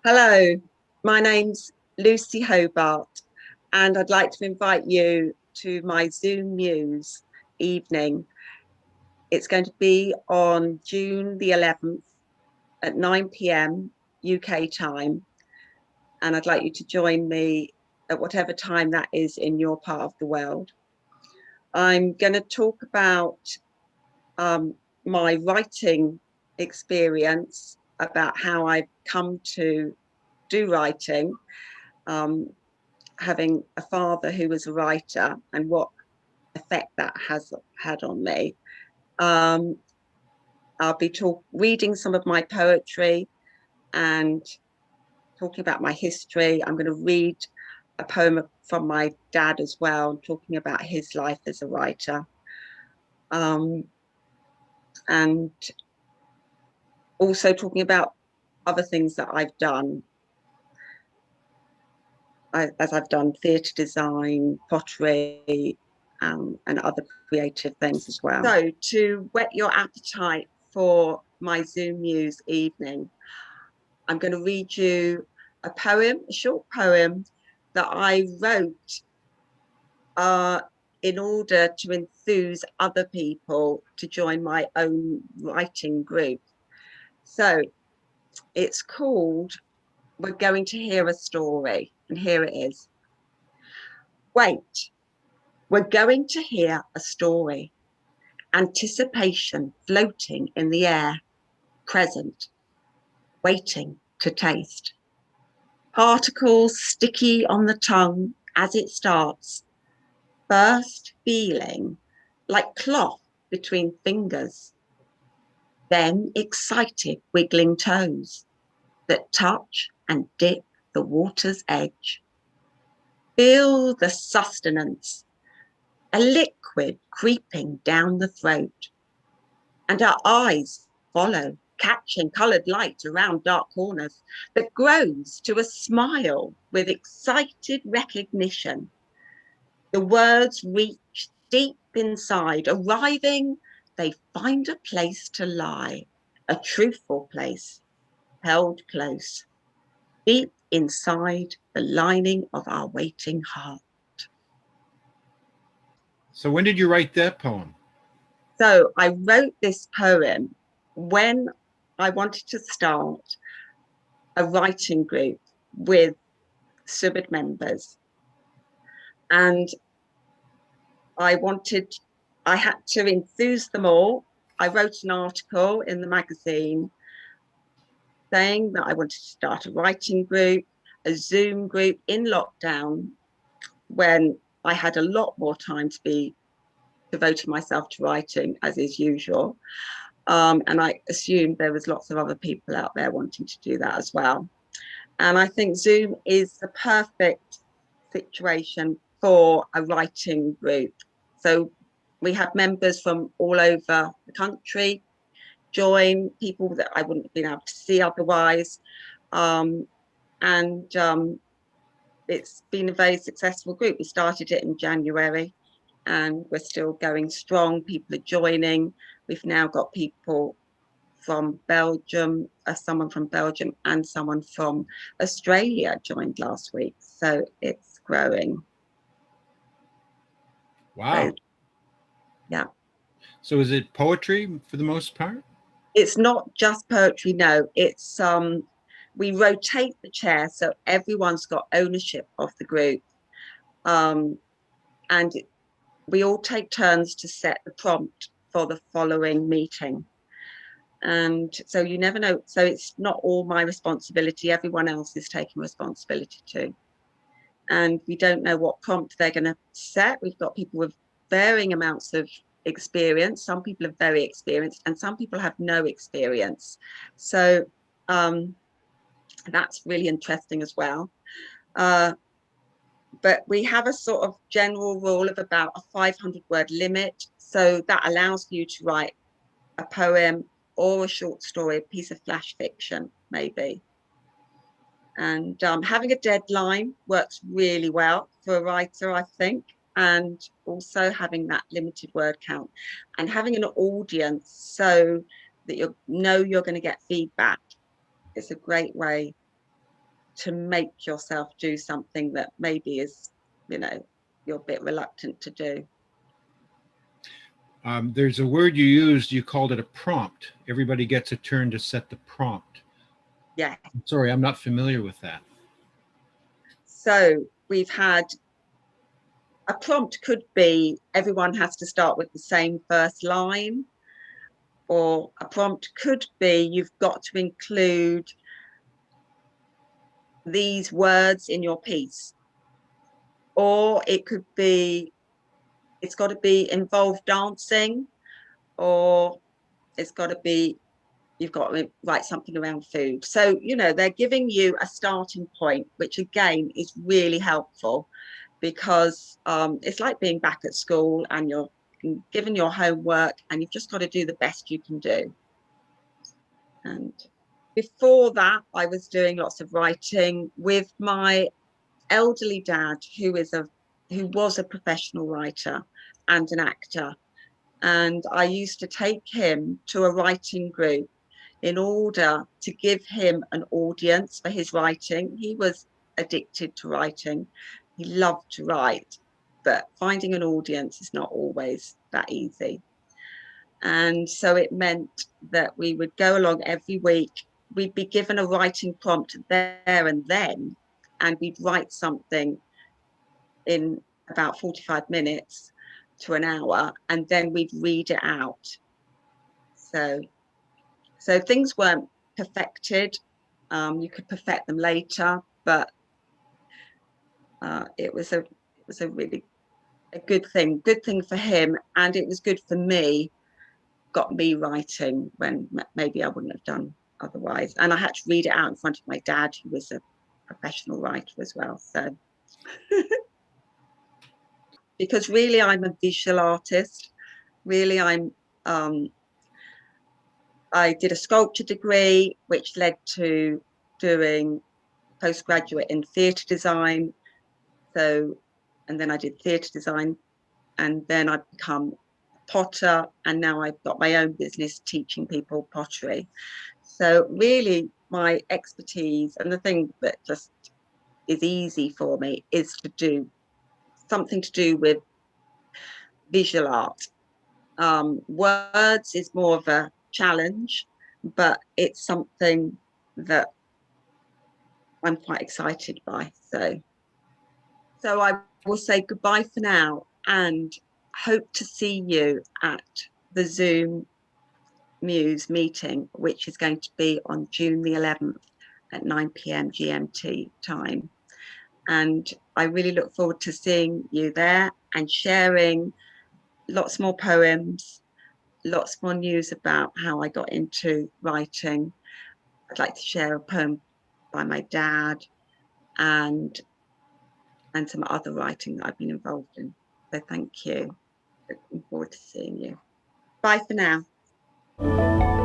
Hello, my name's Lucy Houbart, and I'd like to invite you to my ZoomMuse evening. It's going to be on June the 11th at 9 p.m. UK time, and I'd like you to join me at whatever time that is in your part of the world. I'm going to talk about my writing experience, about how I've come to do writing. Having a father who was a writer and what effect that has had on me. I'll be reading some of my poetry and talking about my history. I'm going to read a poem from my dad as well, talking about his life as a writer. And also talking about other things that I've done, as I've done theatre design, pottery, and other creative things as well. So to whet your appetite for my ZoomMuse evening, I'm going to read you a poem, a short poem that I wrote in order to enthuse other people to join my own writing group. So it's called We're Going to Hear a Story, and here it is. Wait, we're going to hear a story. Anticipation floating in the air, present, waiting to taste. Particles sticky on the tongue as it starts, first feeling like cloth between fingers, then excited wiggling toes that touch and dip the water's edge. Feel the sustenance, a liquid creeping down the throat, and our eyes follow, catching coloured light around dark corners that grows to a smile with excited recognition. The words reach deep inside, arriving, they find a place to lie, a truthful place, held close, deep inside the lining of our waiting heart. So when did you write that poem? So I wrote this poem when I wanted to start a writing group with Subud members. And I had to enthuse them all. I wrote an article in the magazine saying that I wanted to start a writing group, a Zoom group in lockdown when I had a lot more time to be devoting myself to writing, as is usual. And I assumed there was lots of other people out there wanting to do that as well. And I think Zoom is the perfect situation for a writing group. So we have members from all over the country join, people that I wouldn't have been able to see otherwise. And it's been a very successful group. We started it in January and we're still going strong. People are joining. We've now got people from Belgium, someone from Belgium and someone from Australia joined last week. So it's growing. Wow. So, yeah. So is it poetry for the most part? It's not just poetry, no. It's we rotate the chair so everyone's got ownership of the group. And we all take turns to set the prompt for the following meeting. And so you never know. So it's not all my responsibility. Everyone else is taking responsibility too. And we don't know what prompt they're going to set. We've got people with varying amounts of experience. Some people are very experienced and some people have no experience. So that's really interesting as well. But we have a sort of general rule of about a 500-word limit. So that allows you to write a poem or a short story, a piece of flash fiction, maybe. And having a deadline works really well for a writer, I think. And also having that limited word count and having an audience so that you know you're going to get feedback. It's a great way to make yourself do something that maybe is, you know, you're a bit reluctant to do. There's a word you used, you called it a prompt. Everybody gets a turn to set the prompt. Yeah. Sorry, I'm not familiar with that. So we've had, a prompt could be everyone has to start with the same first line, or a prompt could be you've got to include these words in your piece, or it could be it's got to be involve dancing, or it's got to be you've got to write something around food. So, you know, they're giving you a starting point, which again is really helpful, because it's like being back at school and you're given your homework and you've just got to do the best you can do. And before that, I was doing lots of writing with my elderly dad, who was a professional writer and an actor. And I used to take him to a writing group in order to give him an audience for his writing. He was addicted to writing. He loved to write, but finding an audience is not always that easy. And so it meant that we would go along every week. We'd be given a writing prompt there and then, and we'd write something in about 45 minutes to an hour, and then we'd read it out. So things weren't perfected. You could perfect them later, but it was a really good thing for him, and it was good for me. Got me writing when maybe I wouldn't have done otherwise. And I had to read it out in front of my dad, who was a professional writer as well. So because really I'm a visual artist. Really, I did a sculpture degree, which led to doing postgraduate in theatre design. So, and then I did theatre design, and then I've become a potter, and now I've got my own business teaching people pottery. So really my expertise, and the thing that just is easy for me, is to do something to do with visual art. Words is more of a challenge, but it's something that I'm quite excited by. So I will say goodbye for now, and hope to see you at the ZoomMuse meeting, which is going to be on June the 11th at 9 p.m. GMT time. And I really look forward to seeing you there and sharing lots more poems, lots more news about how I got into writing. I'd like to share a poem by my dad, and some other writing that I've been involved in. So thank you. Looking forward to seeing you. Bye for now.